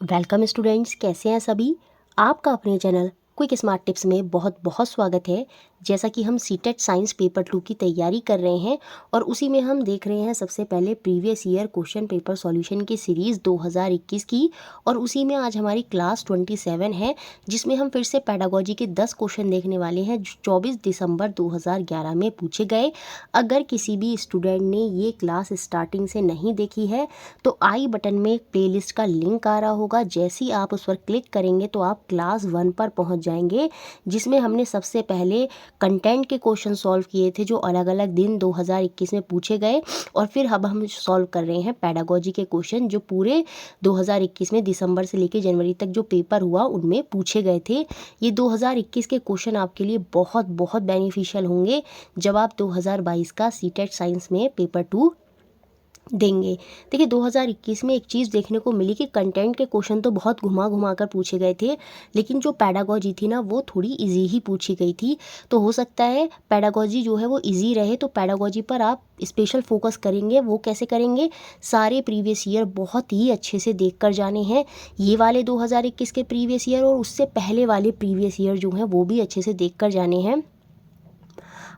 Welcome students, कैसे हैं सभी। आपका अपने चैनल क्विक स्मार्ट टिप्स में बहुत बहुत स्वागत है। जैसा कि हम सीटेट साइंस पेपर 2 की तैयारी कर रहे हैं और उसी में हम देख रहे हैं सबसे पहले previous year question paper solution की सीरीज़ 2021 की, और उसी में आज हमारी क्लास 27 है, जिसमें हम फिर से पेडागोजी के 10 क्वेश्चन देखने वाले हैं जो 24 दिसंबर 2011 में पूछे गए। अगर किसी भी स्टूडेंट ने ये क्लास स्टार्टिंग से नहीं देखी है तो आई बटन में एक प्लेलिस्ट का लिंक आ रहा होगा। जैसे ही आप उस पर क्लिक करेंगे तो आप क्लास 1 पर पहुंच जाएंगे, जिसमें हमने सबसे पहले कंटेंट के क्वेश्चन सॉल्व किए थे जो अलग अलग दिन 2021 में पूछे गए, और फिर अब हम सॉल्व कर रहे हैं पेडागोजी के क्वेश्चन जो पूरे 2021 में दिसंबर से लेकर जनवरी तक जो पेपर हुआ उनमें पूछे गए थे। ये 2021 के क्वेश्चन आपके लिए बहुत बहुत बेनिफिशियल होंगे जब आप 2022 का सीटेट साइंस में पेपर 2 देंगे। देखिए 2021 में एक चीज़ देखने को मिली कि कंटेंट के क्वेश्चन तो बहुत घुमा घुमा कर पूछे गए थे, लेकिन जो पेडागोजी थी ना वो थोड़ी इजी ही पूछी गई थी। तो हो सकता है पेडागोजी जो है वो इजी रहे, तो पेडागोजी पर आप स्पेशल फोकस करेंगे। वो कैसे करेंगे? सारे प्रीवियस ईयर बहुत ही अच्छे से देख कर जाने हैं। ये वाले 2021 के प्रीवियस ईयर और उससे पहले वाले प्रीवियस ईयर जो हैं वो भी अच्छे से देख कर जाने हैं।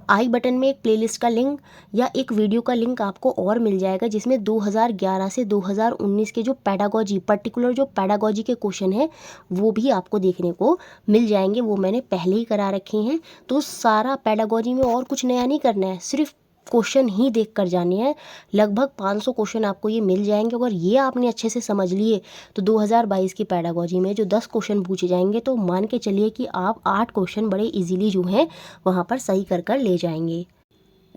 आई बटन में एक प्लेलिस्ट का लिंक या एक वीडियो का लिंक आपको और मिल जाएगा, जिसमें 2011 से 2019 के जो पेडागोजी पर्टिकुलर जो पेडागोजी के क्वेश्चन हैं वो भी आपको देखने को मिल जाएंगे। वो मैंने पहले ही करा रखे हैं। तो सारा पेडागोजी में और कुछ नया नहीं करना है, सिर्फ क्वेश्चन ही देख कर जाने हैं। लगभग 500 क्वेश्चन आपको ये मिल जाएंगे। अगर ये आपने अच्छे से समझ लिए तो 2022 की पेडागोजी में जो 10 क्वेश्चन पूछे जाएंगे तो मान के चलिए कि आप 8 क्वेश्चन बड़े इजीली जो हैं वहाँ पर सही कर ले जाएंगे।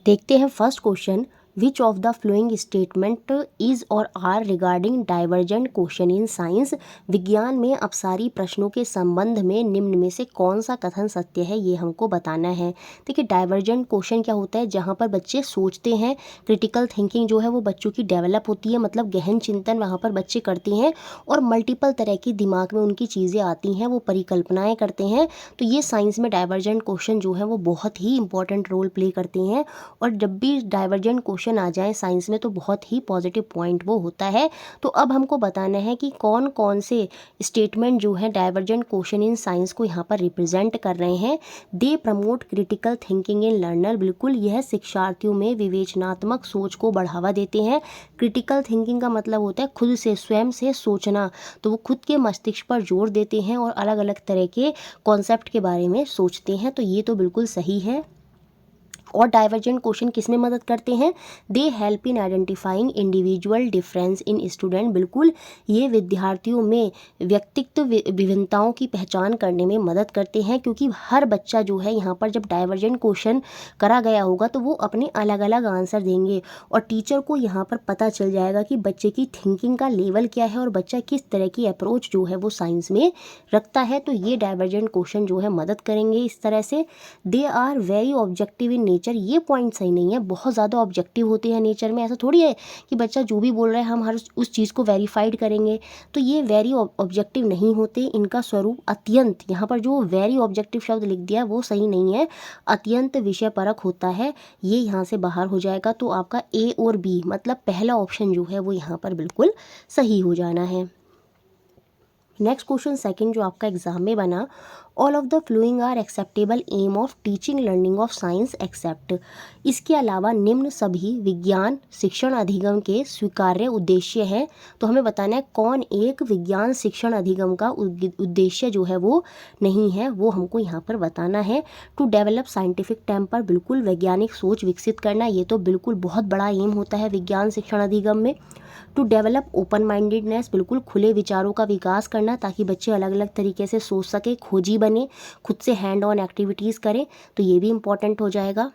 देखते हैं first question. Which of the following statement is or are regarding divergent question in science. विज्ञान में अपसारी प्रश्नों के संबंध में निम्न में से कौन सा कथन सत्य है, ये हमको बताना है। देखिए डाइवर्जेंट क्वेश्चन क्या होता है? जहाँ पर बच्चे सोचते हैं, क्रिटिकल थिंकिंग जो है वो बच्चों की डेवलप होती है, मतलब गहन चिंतन वहाँ पर बच्चे करते हैं और मल्टीपल तरह की दिमाग में उनकी चीज़ें आती हैं, वो परिकल्पनाएँ करते हैं। तो ये साइंस में डाइवर्जेंट क्वेश्चन जो है वो बहुत ही इंपॉर्टेंट रोल प्ले करते हैं। और जब भी डाइवर्जेंट क्वेश्चन आ जाए साइंस में तो बहुत ही पॉजिटिव पॉइंट वो होता है। तो अब हमको बताना है कि कौन कौन से स्टेटमेंट जो है डाइवर्जेंट क्वेश्चन इन साइंस को यहाँ पर रिप्रेजेंट कर रहे हैं। They promote critical thinking in learner. बिल्कुल, यह शिक्षार्थियों में विवेचनात्मक सोच को बढ़ावा देते हैं। क्रिटिकल थिंकिंग का मतलब होता है खुद से, स्वयं से सोचना। तो वो खुद के मस्तिष्क पर जोर देते हैं और अलग अलग तरह के कॉन्सेप्ट के बारे में सोचते हैं। तो ये तो बिल्कुल सही है। और डाइवर्जेंट क्वेश्चन किस में मदद करते हैं? They help in identifying individual difference in student. बिल्कुल, ये विद्यार्थियों में व्यक्तित्व विभिन्नताओं की पहचान करने में मदद करते हैं, क्योंकि हर बच्चा जो है यहाँ पर जब डाइवर्जेंट क्वेश्चन करा गया होगा तो वो अपने अलग अलग आंसर देंगे और टीचर को यहाँ पर पता चल जाएगा कि बच्चे की थिंकिंग का लेवल क्या है और बच्चा किस तरह की अप्रोच जो है वो साइंस में रखता है। तो ये डाइवर्जेंट क्वेश्चन जो है मदद करेंगे इस तरह से। They are very objective in nature. ये पॉइंट सही नहीं है, बहुत ज़्यादा ऑब्जेक्टिव होते हैं नेचर में। ऐसा थोड़ी है कि बच्चा जो भी बोल रहा है हम हर उस चीज़ को वेरीफाइड करेंगे। तो ये वेरी ऑब्जेक्टिव नहीं होते, इनका स्वरूप अत्यंत, यहाँ पर जो वेरी ऑब्जेक्टिव शब्द लिख दिया वो सही नहीं है, अत्यंत विषय परक होता है। ये यहाँ से बाहर हो जाएगा। तो आपका ए और बी मतलब पहला ऑप्शन जो है वो यहाँ पर बिल्कुल सही हो जाना है। नेक्स्ट क्वेश्चन सेकंड जो आपका एग्जाम में बना, all of the following are acceptable aim of teaching learning of science except. इसके अलावा निम्न सभी विज्ञान शिक्षण अधिगम के स्वीकार्य उद्देश्य हैं। तो हमें बताना है कौन एक विज्ञान शिक्षण अधिगम का उद्देश्य जो है वो नहीं है, वो हमको यहाँ पर बताना है। टू डेवलप साइंटिफिक टेम्पर, बिल्कुल वैज्ञानिक सोच विकसित करना, ये तो बिल्कुल बहुत बड़ा एम होता है विज्ञान शिक्षण अधिगम में। टू डेवलप ओपन माइंडेडनेस, बिल्कुल खुले विचारों का विकास करना ताकि बच्चे अलग अलग तरीके से सोच सके, खोजी बने, खुद से हैंड ऑन एक्टिविटीज़ करें। तो ये भी इम्पॉर्टेंट हो जाएगा।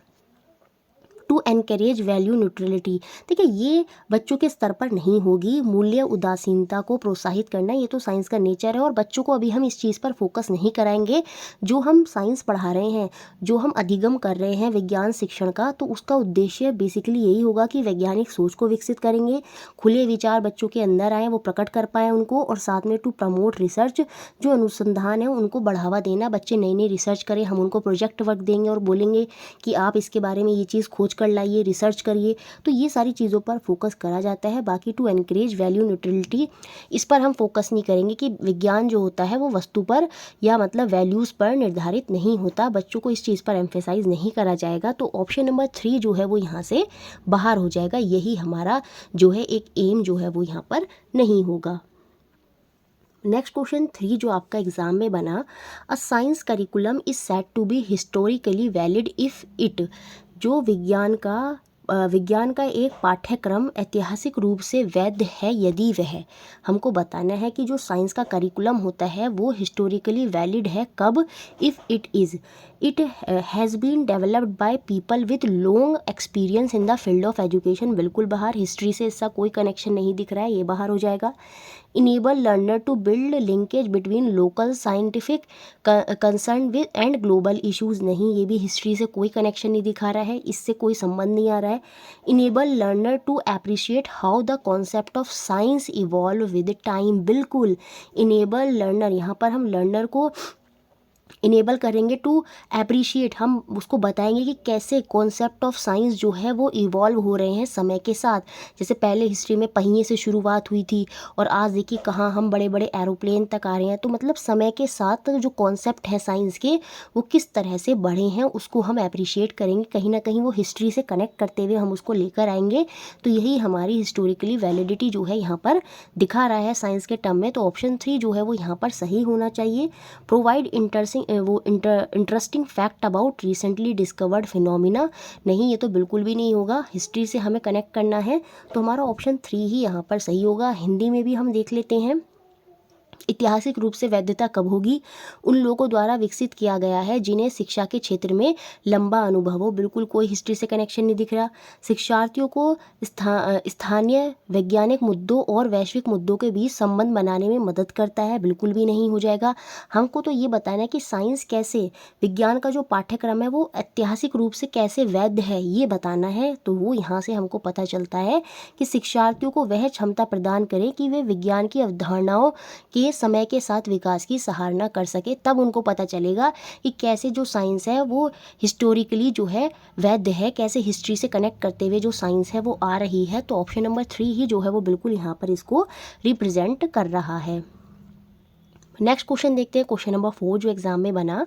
टू एनकरेज वैल्यू न्यूट्रलिटी, देखिए ये बच्चों के स्तर पर नहीं होगी। मूल्य उदासीनता को प्रोत्साहित करना, ये तो साइंस का नेचर है और बच्चों को अभी हम इस चीज़ पर फोकस नहीं कराएंगे। जो हम साइंस पढ़ा रहे हैं, जो हम अधिगम कर रहे हैं विज्ञान शिक्षण का, तो उसका उद्देश्य बेसिकली यही होगा कि वैज्ञानिक सोच को विकसित करेंगे, खुले विचार बच्चों के अंदर आए, वो प्रकट कर पाएँ उनको, और साथ में टू प्रमोट रिसर्च, जो अनुसंधान है उनको बढ़ावा देना। बच्चे नई नई रिसर्च करें, हम उनको प्रोजेक्ट वर्क देंगे और बोलेंगे कि आप इसके बारे में ये चीज़ खोज कर लाइए, रिसर्च करिए, तो ये सारी चीज़ों पर फोकस करा जाता है। बाकी टू एनकरेज वैल्यू न्यूट्रलिटी, इस पर हम फोकस नहीं करेंगे कि विज्ञान जो होता है वो वस्तु पर या मतलब वैल्यूज़ पर निर्धारित नहीं होता, बच्चों को इस चीज़ पर एम्फेसाइज नहीं करा जाएगा। तो ऑप्शन नंबर 3 जो है वो यहाँ से बाहर हो जाएगा, यही हमारा जो है एक एम जो है वो यहाँ पर नहीं होगा। नेक्स्ट क्वेश्चन 3 जो आपका एग्जाम में बना, a science curriculum is said to be historically valid if it, जो विज्ञान का एक पाठ्यक्रम ऐतिहासिक रूप से वैध है यदि वह, हमको बताना है कि जो साइंस का करिकुलम होता है वो हिस्टोरिकली वैलिड है कब, if it has been developed by people with long experience in the field of education, बिल्कुल बाहर, हिस्ट्री से इसका कोई कनेक्शन नहीं दिख रहा है, ये बाहर हो जाएगा। Enable learner to build linkage between local scientific concern with and global issues, नहीं, ये भी हिस्ट्री से कोई कनेक्शन नहीं दिखा रहा है, इससे कोई संबंध नहीं आ रहा है। Enable learner to appreciate how the concept of science evolve with time, बिल्कुल इनेबल लर्नर, यहाँ पर हम लर्नर को इनेबल करेंगे टू अप्रिशिएट, हम उसको बताएंगे कि कैसे कॉन्सेप्ट ऑफ साइंस जो है वो इवॉल्व हो रहे हैं समय के साथ। जैसे पहले हिस्ट्री में पहिए से शुरुआत हुई थी और आज देखिए कहाँ हम बड़े बड़े एरोप्लेन तक आ रहे हैं, तो मतलब समय के साथ जो कॉन्सेप्ट है साइंस के वो किस तरह से बढ़े हैं उसको हम अप्रिशिएट करेंगे, कहीं ना कहीं वो हिस्ट्री से कनेक्ट करते हुए हम उसको लेकर आएंगे। तो यही हमारी हिस्टोरिकली वैलिडिटी जो है यहाँ पर दिखा रहा है साइंस के टर्म में। तो ऑप्शन 3 जो है वो यहाँ पर सही होना चाहिए। Provide interesting fact about recently discovered phenomena, नहीं, ये तो बिल्कुल भी नहीं होगा, हिस्ट्री से हमें कनेक्ट करना है, तो हमारा ऑप्शन 3 ही यहाँ पर सही होगा। हिंदी में भी हम देख लेते हैं, ऐतिहासिक रूप से वैधता कब होगी, उन लोगों द्वारा विकसित किया गया है जिन्हें शिक्षा के क्षेत्र में लंबा अनुभव हो, बिल्कुल कोई हिस्ट्री से कनेक्शन नहीं दिख रहा। शिक्षार्थियों को स्थानीय वैज्ञानिक मुद्दों और वैश्विक मुद्दों के बीच संबंध बनाने में मदद करता है, बिल्कुल भी नहीं हो जाएगा। हमको तो ये बताना है कि साइंस कैसे, विज्ञान का जो पाठ्यक्रम है वो ऐतिहासिक रूप से कैसे वैध है ये बताना है। तो वो यहाँ से हमको पता चलता है कि शिक्षार्थियों को वह क्षमता प्रदान करें कि वे विज्ञान की अवधारणाओं के समय के साथ विकास की सराहना कर सके, तब उनको पता चलेगा कि कैसे जो साइंस है वो हिस्टोरिकली जो है वैध है, कैसे हिस्ट्री से कनेक्ट करते हुए जो साइंस है वो आ रही है। तो ऑप्शन नंबर 3 ही जो है वो बिल्कुल यहाँ पर इसको रिप्रेजेंट कर रहा है। नेक्स्ट क्वेश्चन देखते हैं, क्वेश्चन नंबर 4 जो एग्जाम में बना,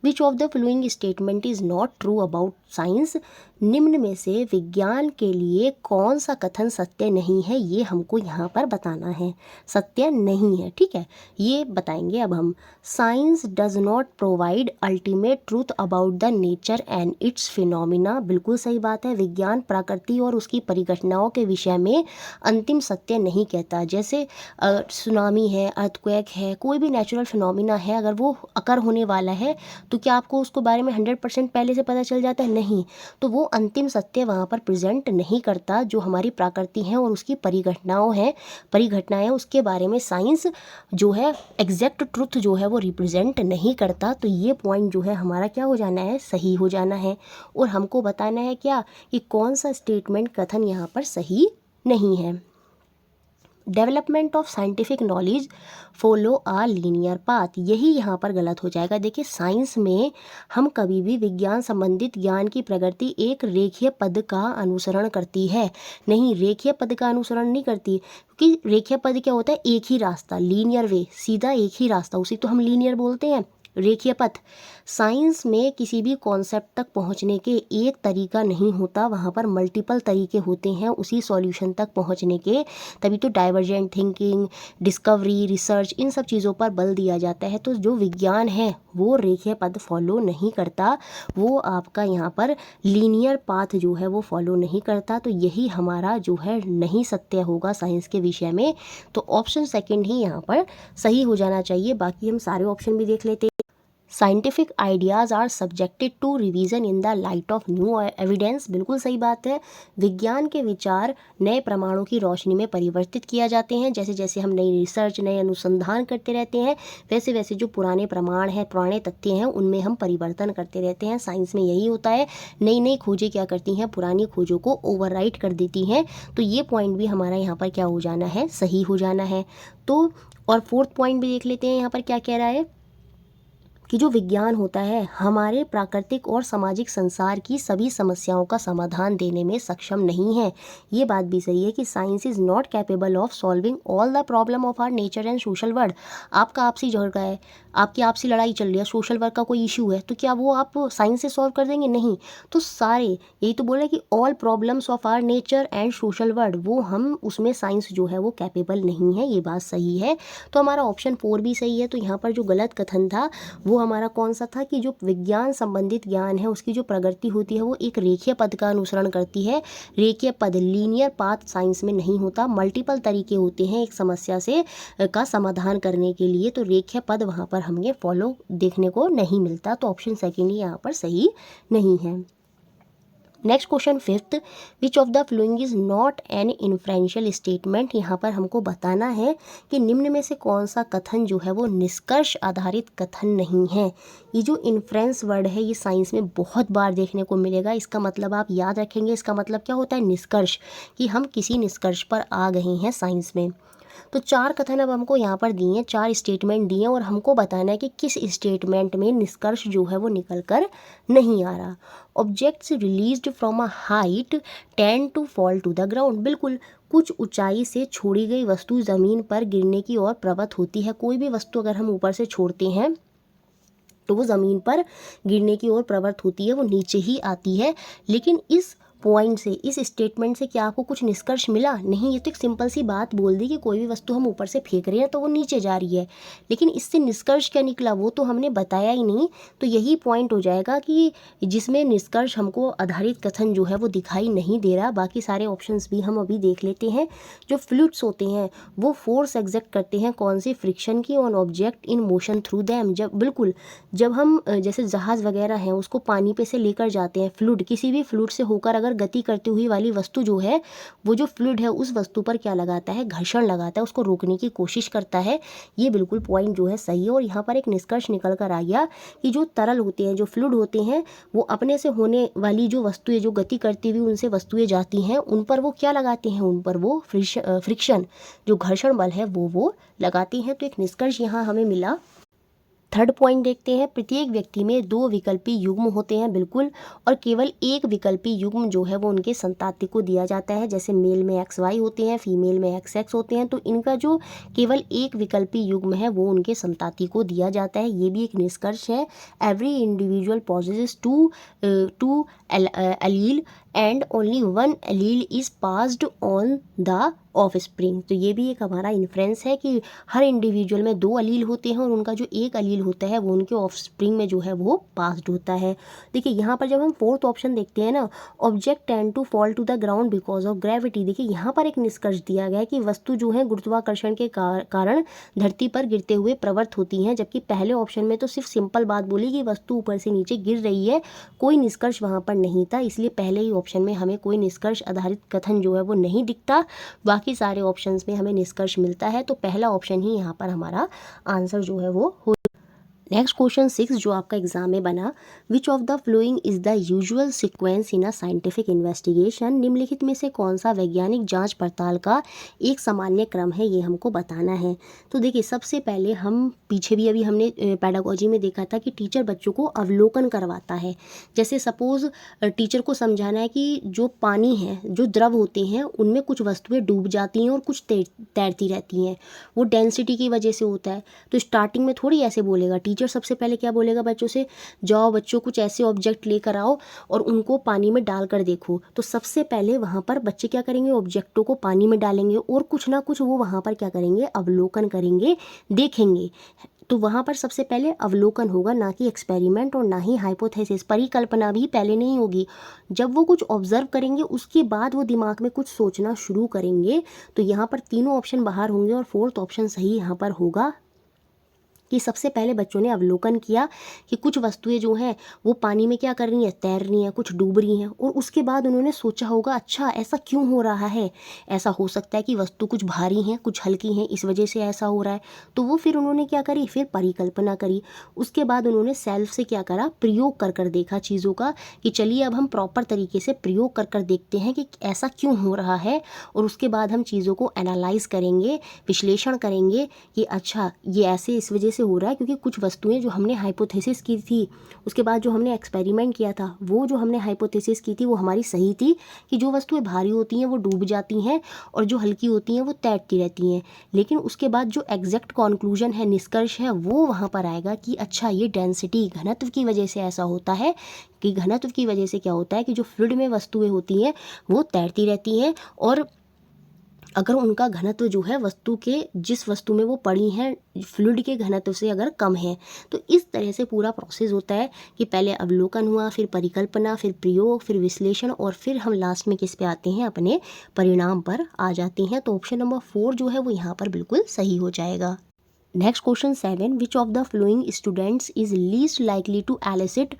विच of the following statement is not true about science, निम्न में से विज्ञान के लिए कौन सा कथन सत्य नहीं है, ये हमको यहाँ पर बताना है, सत्य नहीं है, ठीक है, ये बताएंगे अब हम। Science does not provide ultimate truth about the nature and it's phenomena, बिल्कुल सही बात है, विज्ञान प्रकृति और उसकी परिघटनाओं के विषय में अंतिम सत्य नहीं कहता। जैसे सुनामी है, अर्थक्वेक है, कोई भी नेचुरल फिनोमिना है, अगर वो अकर होने वाला है तो क्या आपको उसको बारे में 100% पहले से पता चल जाता है, नहीं, तो वो अंतिम सत्य वहाँ पर प्रेजेंट नहीं करता। जो हमारी प्रकृति है और उसकी परिघटनाएं उसके बारे में साइंस जो है एग्जैक्ट ट्रुथ जो है वो रिप्रेजेंट नहीं करता। तो ये पॉइंट जो है हमारा क्या हो जाना है, सही हो जाना है। और हमको बताना है क्या कि कौन सा स्टेटमेंट कथन यहाँ पर सही नहीं है। Development of scientific knowledge follow a linear path, यही यहाँ पर गलत हो जाएगा। देखिए साइंस में हम कभी भी विज्ञान संबंधित ज्ञान की प्रगति एक रेखीय पद का अनुसरण करती है, नहीं, रेखीय पद का अनुसरण नहीं करती, क्योंकि रेखीय पद क्या होता है, एक ही रास्ता, लीनियर वे, सीधा एक ही रास्ता, उसी तो हम लीनियर बोलते हैं, रेखीय पथ। साइंस में किसी भी कॉन्सेप्ट तक पहुंचने के एक तरीका नहीं होता, वहाँ पर मल्टीपल तरीके होते हैं उसी सॉल्यूशन तक पहुंचने के, तभी तो डाइवर्जेंट थिंकिंग, डिस्कवरी, रिसर्च, इन सब चीज़ों पर बल दिया जाता है। तो जो विज्ञान है वो रेखीय पद फॉलो नहीं करता, वो आपका यहाँ पर लीनियर पाथ जो है वो फॉलो नहीं करता। तो यही हमारा जो है नहीं सत्य होगा साइंस के विषय में। तो ऑप्शन सेकंड ही यहाँ पर सही हो जाना चाहिए। बाकी हम सारे ऑप्शन भी देख लेते हैं। Scientific ideas are subjected to revision in the light of new evidence, बिल्कुल सही बात है। विज्ञान के विचार नए प्रमाणों की रोशनी में परिवर्तित किया जाते हैं, जैसे जैसे हम नई रिसर्च, नए अनुसंधान करते रहते हैं, वैसे वैसे जो पुराने प्रमाण हैं, पुराने तथ्य हैं, उनमें हम परिवर्तन करते रहते हैं। साइंस में यही होता है, नई नई खोजें क्या करती हैं, पुरानी खोजों को ओवरराइट कर देती हैं। तो ये पॉइंट भी हमारा यहाँ पर क्या हो जाना है, सही हो जाना है। तो और फोर्थ पॉइंट भी देख लेते हैं यहाँ पर क्या कह रहा है कि जो विज्ञान होता है हमारे प्राकृतिक और सामाजिक संसार की सभी समस्याओं का समाधान देने में सक्षम नहीं है। ये बात भी सही है कि science is not capable of solving all the problem of our nature and social world. आपका आपसी झगड़ा है, आपकी आपसी लड़ाई चल रही है, सोशल वर्क का कोई इशू है, तो क्या वो आप साइंस से सॉल्व कर देंगे? नहीं। तो सारे, यही तो बोल रहे हैं कि all problems of our nature and social world, वो हम उसमें साइंस जो है वो कैपेबल नहीं है। ये बात सही है। तो हमारा ऑप्शन 4 भी सही है। तो यहाँ पर जो गलत कथन था वो हमारा कौन सा था कि जो विज्ञान संबंधित ज्ञान है उसकी जो प्रगति होती है वो एक रेखीय पद का अनुसरण करती है। रेखीय पद, लीनियर पाथ साइंस में नहीं होता। मल्टीपल तरीके होते हैं एक समस्या से का समाधान करने के लिए, तो रेखीय पद वहाँ पर हमें फॉलो देखने को नहीं मिलता। तो ऑप्शन सेकेंड ही यहाँ पर सही नहीं है। Next question 5th, which of the following is not an inferential statement. यहाँ पर हमको बताना है कि निम्न में से कौन सा कथन जो है वो निष्कर्ष आधारित कथन नहीं है। ये जो इन्फ्रेंस वर्ड है ये साइंस में बहुत बार देखने को मिलेगा। इसका मतलब आप याद रखेंगे, इसका मतलब क्या होता है? निष्कर्ष, कि हम किसी निष्कर्ष पर आ गए हैं साइंस में। तो 4 कथन अब हमको यहाँ पर दिए हैं, 4 स्टेटमेंट दिए हैं और हमको बताना है कि किस स्टेटमेंट में निष्कर्ष जो है वो निकल कर नहीं आ रहा। Objects released from a height tend to fall to the ground. बिल्कुल, कुछ ऊंचाई से छोड़ी गई वस्तु ज़मीन पर गिरने की ओर प्रवृत्त होती है। कोई भी वस्तु अगर हम ऊपर से छोड़ते हैं तो वो ज़मीन पर गिरने की ओर प्रवृत्त होती है, वो नीचे ही आती है। लेकिन इस पॉइंट से, इस स्टेटमेंट से क्या आपको कुछ निष्कर्ष मिला? नहीं। ये तो एक सिंपल सी बात बोल दी कि कोई भी वस्तु हम ऊपर से फेंक रहे हैं तो वो नीचे जा रही है, लेकिन इससे निष्कर्ष क्या निकला वो तो हमने बताया ही नहीं। तो यही पॉइंट हो जाएगा कि जिसमें निष्कर्ष हमको आधारित कथन जो है वो दिखाई नहीं दे रहा। बाकी सारे ऑप्शंस भी हम अभी देख लेते हैं। जो फ्लूइड्स होते हैं वो फोर्स एग्जर्ट करते हैं कौन सी? फ्रिक्शन की, on object in motion through them. जब हम जैसे जहाज़ वगैरह हैं उसको पानी पे से लेकर जाते हैं, फ्लूइड, किसी भी फ्लूइड से होकर अगर गति करती हुई वाली वस्तु जो है, वो जो फ्लूइड है उस वस्तु पर क्या लगाता है? घर्षण लगाता है, उसको रोकने की कोशिश करता है। ये बिल्कुल पॉइंट जो है सही है। और यहाँ पर एक निष्कर्ष निकल कर आ गया कि जो तरल होते हैं, जो फ्लूइड होते हैं, वो अपने से होने वाली जो वस्तुएं, जो गति करती हुई उनसे वस्तुएं जाती हैं, उन पर वो क्या लगाते हैं? उन पर वो फ्रिक्शन, जो घर्षण बल है वो लगाते हैं। तो एक निष्कर्ष यहाँ हमें मिला। थर्ड पॉइंट देखते हैं, प्रत्येक व्यक्ति में 2 विकल्पी युग्म होते हैं। बिल्कुल, और केवल एक विकल्पी युग्म जो है वो उनके संताति को दिया जाता है। जैसे मेल में XY होते हैं, फीमेल में XX होते हैं, तो इनका जो केवल एक विकल्पी युग्म है वो उनके संताति को दिया जाता है। ये भी एक निष्कर्ष है। Every individual possesses two allele and only 1 allele is passed on the offspring. तो ये भी एक हमारा इन्फ्रेंस है कि हर इंडिविजुअल में 2 अलील होते हैं और उनका जो एक अलील होता है वो उनके ऑफ स्प्रिंग में जो है वो पास्ड होता है। देखिए यहाँ पर जब हम 4th ऑप्शन देखते हैं ना, object tend to fall to the ground because of gravity. देखिए यहाँ पर एक निष्कर्ष दिया गया है कि वस्तु जो है गुरुत्वाकर्षण के कारण धरती पर गिरते हुए प्रवृत्त होती हैं, जबकि पहले ऑप्शन में तो सिर्फ सिंपल बात बोली कि वस्तु ऊपर से नीचे गिर रही है, कोई निष्कर्ष वहाँ पर नहीं था। इसलिए पहले ही ऑप्शन में हमें कोई निष्कर्ष आधारित कथन जो है वो नहीं दिखता। बाकी सारे ऑप्शंस में हमें निष्कर्ष मिलता है। तो पहला ऑप्शन ही यहाँ पर हमारा आंसर जो है वो हो। नेक्स्ट क्वेश्चन 6 जो आपका एग्जाम में बना, विच of the following is the usual sequence in a scientific investigation. निम्नलिखित में से कौन सा वैज्ञानिक जांच पड़ताल का एक सामान्य क्रम है, ये हमको बताना है। तो देखिए सबसे पहले हम पीछे भी अभी हमने पेडागोजी में देखा था कि टीचर बच्चों को अवलोकन करवाता है। जैसे सपोज टीचर को समझाना है कि जो पानी है, जो द्रव होते हैं, उनमें कुछ वस्तुएं डूब जाती हैं और कुछ तैरती रहती हैं। वो डेंसिटी की वजह से होता है। तो स्टार्टिंग में थोड़ी ऐसे बोलेगा टीचर, सबसे पहले क्या बोलेगा बच्चों से, जाओ बच्चों कुछ ऐसे ऑब्जेक्ट लेकर आओ और उनको पानी में डालकर देखो। तो सबसे पहले वहाँ पर बच्चे क्या करेंगे, ऑब्जेक्टों को पानी में डालेंगे और कुछ ना कुछ वो वहाँ पर क्या करेंगे, अवलोकन करेंगे, देखेंगे। तो वहाँ पर सबसे पहले अवलोकन होगा, ना कि एक्सपेरिमेंट और ना ही हाइपोथेसिस, परिकल्पना भी पहले नहीं होगी। जब वो कुछ ऑब्जर्व करेंगे उसके बाद वो दिमाग में कुछ सोचना शुरू करेंगे। तो यहाँ पर तीनों ऑप्शन बाहर होंगे और 4th ऑप्शन सही यहाँ पर होगा कि सबसे पहले बच्चों ने अवलोकन किया कि कुछ वस्तुएं जो हैं वो पानी में क्या कर रही हैं, तैर रही हैं, कुछ डूब रही हैं, और उसके बाद उन्होंने सोचा होगा अच्छा ऐसा क्यों हो रहा है, ऐसा हो सकता है कि वस्तु कुछ भारी हैं, कुछ हल्की हैं, इस वजह से ऐसा हो रहा है। तो वो फिर उन्होंने क्या करी, फिर परिकल्पना करी। उसके बाद उन्होंने सेल्फ से क्या करा, प्रयोग कर कर देखा चीज़ों का कि चलिए अब हम प्रॉपर तरीके से प्रयोग कर कर देखते हैं कि ऐसा क्यों हो रहा है। और उसके बाद हम चीज़ों को एनालाइज करेंगे, विश्लेषण करेंगे कि अच्छा ये ऐसे इस वजह से से हो रहा है क्योंकि कुछ वस्तुएं जो हमने हाइपोथेसिस की थी, उसके बाद जो हमने एक्सपेरिमेंट किया था, वो जो हमने हाइपोथेसिस की थी वो हमारी सही थी कि जो वस्तुएं भारी होती हैं वो डूब जाती हैं और जो हल्की होती हैं वो तैरती रहती हैं। लेकिन उसके बाद जो एग्जैक्ट कॉन्क्लूजन है, निष्कर्ष है, वो वहाँ पर आएगा कि अच्छा ये डेंसिटी, घनत्व की वजह से ऐसा होता है कि घनत्व की वजह से क्या होता है कि जो फ्लूइड में वस्तुएं होती हैं वो तैरती रहती हैं, और अगर उनका घनत्व जो है वस्तु के, जिस वस्तु में वो पड़ी हैं, फ्लूइड के घनत्व से अगर कम है। तो इस तरह से पूरा प्रोसेस होता है कि पहले अवलोकन हुआ, फिर परिकल्पना, फिर प्रयोग, फिर विश्लेषण, और फिर हम लास्ट में किस पे आते हैं, अपने परिणाम पर आ जाते हैं। तो ऑप्शन नंबर 4 जो है वो यहाँ पर बिल्कुल सही हो जाएगा। Next question 7, which of the following students is least likely to elicit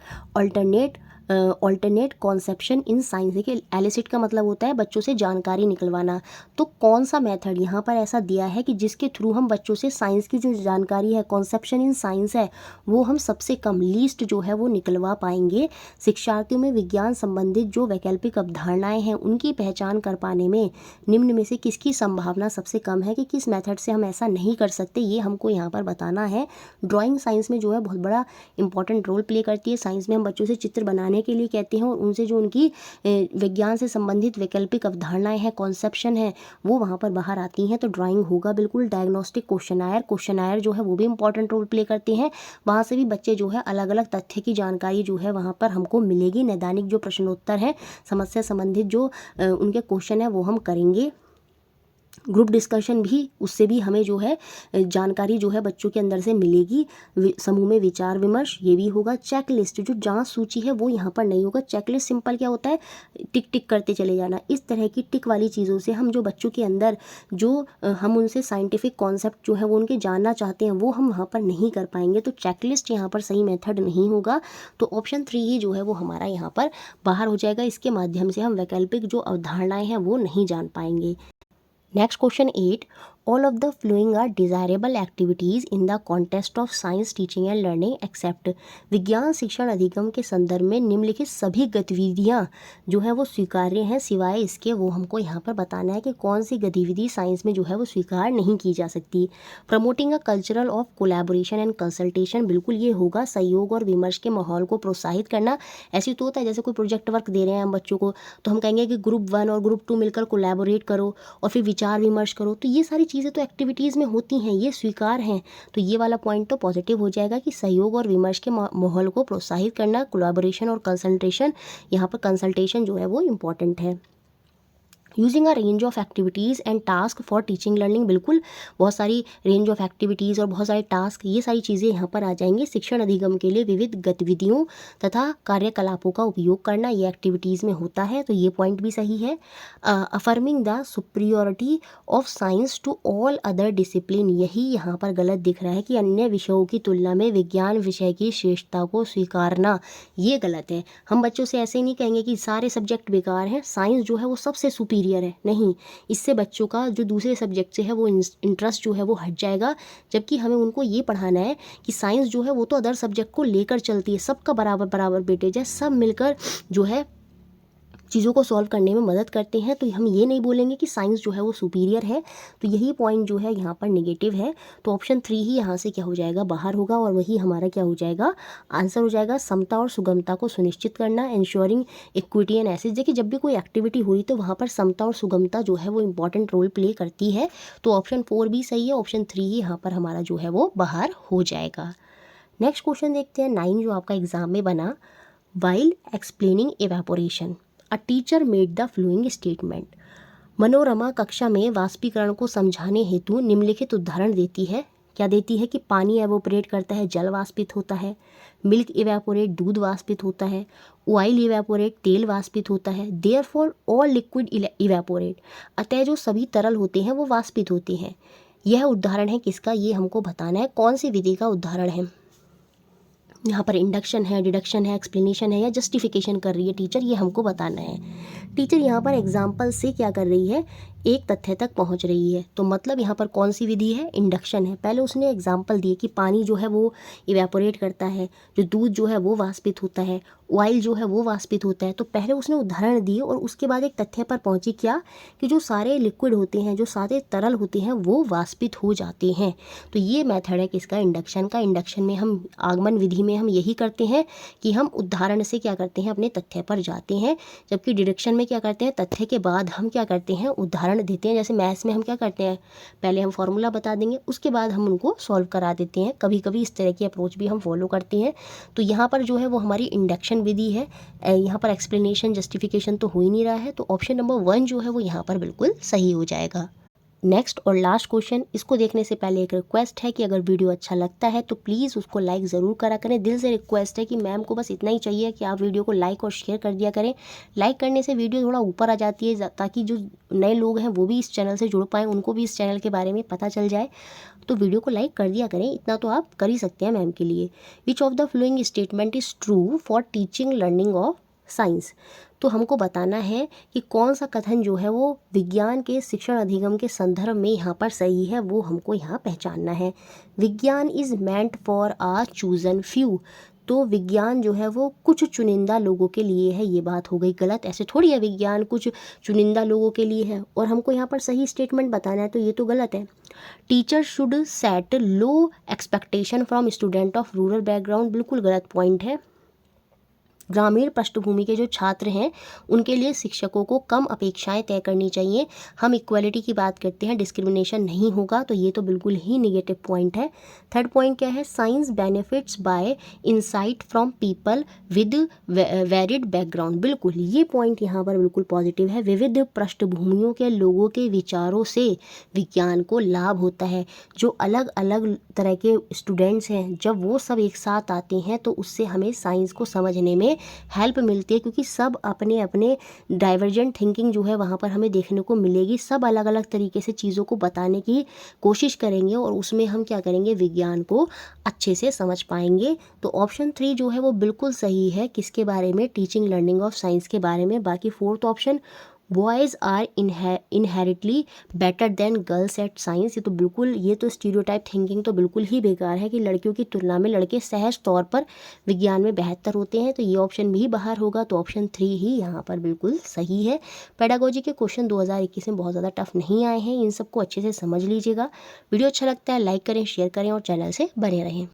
alternate conception in science. देखिए एलिसिट का मतलब होता है बच्चों से जानकारी निकलवाना। तो कौन सा मेथड यहाँ पर ऐसा दिया है कि जिसके थ्रू हम बच्चों से साइंस की जो जानकारी है, कॉन्सेप्शन इन साइंस है, वो हम सबसे कम, लीस्ट जो है वो निकलवा पाएंगे। शिक्षार्थियों में विज्ञान संबंधित जो वैकल्पिक अवधारणाएं हैं उनकी पहचान कर पाने में निम्न में से किसकी संभावना सबसे कम है, कि किस मेथड से हम ऐसा नहीं कर सकते, ये हमको यहाँ पर बताना है। ड्राइंग साइंस में जो है बहुत बड़ा इंपॉर्टेंट रोल प्ले करती है। साइंस में हम बच्चों से चित्र बनाने के लिए कहते हैं और उनसे जो उनकी विज्ञान से संबंधित वैकल्पिक अवधारणाएं हैं, कॉन्सेप्शन है, वो वहाँ पर बाहर आती हैं। तो ड्राइंग होगा बिल्कुल। डायग्नोस्टिक क्वेश्चनायर जो है वो भी इंपॉर्टेंट रोल प्ले करते हैं। वहाँ से भी बच्चे जो है अलग अलग तथ्य की जानकारी जो है वहाँ पर हमको मिलेगी। नैदानिक जो प्रश्नोत्तर है, समस्या संबंधित जो उनके क्वेश्चन है वो हम करेंगे। ग्रुप डिस्कशन भी, उससे भी हमें जो है जानकारी जो है बच्चों के अंदर से मिलेगी। समूह में विचार विमर्श, ये भी होगा। चेक लिस्ट, जो जांच सूची है वो यहाँ पर नहीं होगा। चेक लिस्ट सिंपल क्या होता है, टिक टिक करते चले जाना। इस तरह की टिक वाली चीज़ों से हम जो बच्चों के अंदर जो हम उनसे साइंटिफिक कॉन्सेप्ट जो है वो उनके जानना चाहते हैं वो हम वहाँ पर नहीं कर पाएंगे। तो चेक लिस्ट यहाँ पर सही मेथड नहीं होगा। तो ऑप्शन 3 ही जो है वो हमारा यहाँ पर बाहर हो जाएगा। इसके माध्यम से हम वैकल्पिक जो अवधारणाएं हैं वो नहीं जान पाएंगे। Next question 8, all of the following are desirable activities in the contest of science teaching and learning except. विज्ञान शिक्षण अधिगम के संदर्भ में निम्नलिखित सभी गतिविधियाँ जो है वो स्वीकार्य हैं, सिवाय इसके। वो हमको यहाँ पर बताना है कि कौन सी गतिविधि साइंस में जो है वो स्वीकार नहीं की जा सकती। Promoting a cultural of collaboration and consultation, बिल्कुल ये होगा। सहयोग और विमर्श के माहौल को प्रोत्साहित करना। ऐसे तो होता है जैसे कोई प्रोजेक्ट वर्क दे रहे हैं हम बच्चों को, तो हम कहेंगे कि ग्रुप 1 और ग्रुप 2 मिलकर कोलैबोरेट करो और फिर विचार विमर्श करो। तो ये सारी चीज़ें तो एक्टिविटीज़ में होती हैं, ये स्वीकार हैं। तो ये वाला पॉइंट तो पॉजिटिव हो जाएगा कि सहयोग और विमर्श के माहौल को प्रोत्साहित करना, कोलैबोरेशन और कंसल्टेशन। यहाँ पर कंसल्टेशन जो है वो इम्पॉर्टेंट है। Using a range of activities and task for teaching learning, बिल्कुल बहुत सारी रेंज ऑफ एक्टिविटीज़ और बहुत सारे टास्क, ये सारी चीज़ें यहाँ पर आ जाएंगी। शिक्षण अधिगम के लिए विविध गतिविधियों तथा कार्यकलापों का उपयोग करना, ये एक्टिविटीज़ में होता है। तो ये पॉइंट भी सही है। Affirming the superiority of science to all other discipline, यही यहाँ पर गलत दिख रहा है कि अन्य विषयों की तुलना में विज्ञान विषय की श्रेष्ठता को स्वीकारना, ये गलत है। हम बच्चों से ऐसे ही नहीं कहेंगे कि सारे सब्जेक्ट बेकार हैं, साइंस जो है वो सबसे सुपीरियर है, नहीं। इससे बच्चों का जो दूसरे सब्जेक्ट से है वो इंटरेस्ट जो है वो हट जाएगा। जबकि हमें उनको ये पढ़ाना है कि साइंस जो है वो तो अदर सब्जेक्ट को लेकर चलती है, सबका बराबर बराबर वेटेज है, सब मिलकर जो है चीज़ों को सॉल्व करने में मदद करते हैं। तो हम ये नहीं बोलेंगे कि साइंस जो है वो सुपीरियर है। तो यही पॉइंट जो है यहाँ पर नेगेटिव है। तो ऑप्शन 3 ही यहाँ से क्या हो जाएगा, बाहर होगा, और वही हमारा क्या हो जाएगा, आंसर हो जाएगा। समता और सुगमता को सुनिश्चित करना, इंश्योरिंग इक्विटी एंड एसेस। देखिए जब भी कोई एक्टिविटी हुई तो वहाँ पर समता और सुगमता जो है वो इंपॉर्टेंट रोल प्ले करती है। तो ऑप्शन 4 भी सही है। ऑप्शन 3 ही यहाँ पर हमारा जो है वो बाहर हो जाएगा। नेक्स्ट क्वेश्चन देखते हैं 9 जो आपका एग्जाम में बना। While explaining evaporation a teacher made the following statement. Manorama कक्षा में वाष्पीकरण को समझाने हेतु निम्नलिखित उदाहरण देती है। क्या देती है कि पानी एवोपरेट करता है, जल वाष्पित होता है। मिल्क इवेपोरेट, दूध वाष्पित होता है। ऑयल इवेपोरेट, तेल वाष्पित होता है। देयरफॉर ऑल लिक्विड इवेपोरेट, अतः जो सभी तरल होते हैं वो वाष्पित होते हैं। यह उदाहरण है किसका, ये हमको बताना है। कौन सी विधि का उदाहरण है। यहाँ पर इंडक्शन है, डिडक्शन है, एक्सप्लेनेशन है या जस्टिफिकेशन कर रही है टीचर, ये हमको बताना है। टीचर यहाँ पर एग्जाम्पल से क्या कर रही है, एक तथ्य तक पहुंच रही है। तो मतलब यहाँ पर कौन सी विधि है, इंडक्शन है। पहले उसने एग्जाम्पल दिए कि पानी जो है वो इवेपोरेट करता है, जो दूध जो है वो वाष्पित होता है, ऑयल जो है वो वाष्पित होता है। तो पहले उसने उदाहरण दिए और उसके बाद एक तथ्य पर पहुंची, क्या कि जो सारे लिक्विड होते हैं, जो सारे तरल होते हैं वो वाष्पित हो जाते हैं। तो ये मेथड है किसका, इंडक्शन का। इंडक्शन में हम आगमन विधि में हम यही करते हैं कि हम उदाहरण से क्या करते हैं, अपने तथ्य पर जाते हैं, जबकि डिडक्शन में क्या करते हैं, तथ्य के बाद हम क्या करते हैं, उदाहरण देते हैं। जैसे मैथ्स में हम क्या करते हैं, पहले हम फॉर्मूला बता देंगे, उसके बाद हम उनको सॉल्व करा देते हैं। कभी कभी इस तरह की अप्रोच भी हम फॉलो करते हैं। तो यहाँ पर जो है वो हमारी इंडक्शन विधि है। यहाँ पर एक्सप्लेनेशन जस्टिफिकेशन तो हो ही नहीं रहा है, तो ऑप्शन नंबर 1 जो है वो यहाँ पर बिल्कुल सही हो जाएगा। नेक्स्ट और लास्ट क्वेश्चन, इसको देखने से पहले एक रिक्वेस्ट है कि अगर वीडियो अच्छा लगता है तो प्लीज़ उसको लाइक ज़रूर करा करें। दिल से रिक्वेस्ट है कि मैम को बस इतना ही चाहिए कि आप वीडियो को लाइक और शेयर कर दिया करें। लाइक करने से वीडियो थोड़ा ऊपर आ जाती है, ताकि जो नए लोग हैं वो भी इस चैनल से जुड़ पाएँ, उनको भी इस चैनल के बारे में पता चल जाए। तो वीडियो को लाइक कर दिया करें, इतना तो आप कर ही सकते हैं मैम के लिए। विच of the following statement is true for teaching learning of science. तो हमको बताना है कि कौन सा कथन जो है वो विज्ञान के शिक्षण अधिगम के संदर्भ में यहाँ पर सही है, वो हमको यहाँ पहचानना है। विज्ञान is meant for uh chosen few. तो विज्ञान जो है वो कुछ चुनिंदा लोगों के लिए है, ये बात हो गई गलत। ऐसे थोड़ी है विज्ञान कुछ चुनिंदा लोगों के लिए है, और हमको यहाँ पर सही स्टेटमेंट बताना है, तो ये तो गलत है। Teacher should set low expectation from student of rural background, बिल्कुल गलत पॉइंट है। ग्रामीण पृष्ठभूमि के जो छात्र हैं उनके लिए शिक्षकों को कम अपेक्षाएं तय करनी चाहिए। हम इक्वालिटी की बात करते हैं, डिस्क्रिमिनेशन नहीं होगा, तो ये तो बिल्कुल ही निगेटिव पॉइंट है। थर्ड पॉइंट क्या है, science benefits by insight from people with varied background, बिल्कुल ये पॉइंट यहाँ पर बिल्कुल पॉजिटिव है। विविध पृष्ठभूमियों के लोगों के विचारों से विज्ञान को लाभ होता है। जो अलग अलग तरह के स्टूडेंट्स हैं, जब वो सब एक साथ आते हैं तो उससे हमें साइंस को समझने में हेल्प मिलती है, क्योंकि सब अपने अपने डाइवर्जेंट थिंकिंग जो है वहाँ पर हमें देखने को मिलेगी। सब अलग अलग तरीके से चीज़ों को बताने की कोशिश करेंगे और उसमें हम क्या करेंगे, विज्ञान को अच्छे से समझ पाएंगे। तो ऑप्शन 3 जो है वो बिल्कुल सही है, किसके बारे में, टीचिंग लर्निंग ऑफ साइंस के बारे में। बाकी fourth option, boys are inherently better than girls at science, ये तो बिल्कुल, ये तो स्टीरियोटाइप थिंकिंग तो बिल्कुल ही बेकार है कि लड़कियों की तुलना में लड़के सहज तौर पर विज्ञान में बेहतर होते हैं। तो ये ऑप्शन भी बाहर होगा, तो ऑप्शन 3 ही यहाँ पर बिल्कुल सही है। पेडागोजी के क्वेश्चन 2021 में बहुत ज़्यादा टफ नहीं आए हैं, इन सबको अच्छे से समझ लीजिएगा। वीडियो अच्छा लगता है लाइक करें, शेयर करें और चैनल से बने रहें।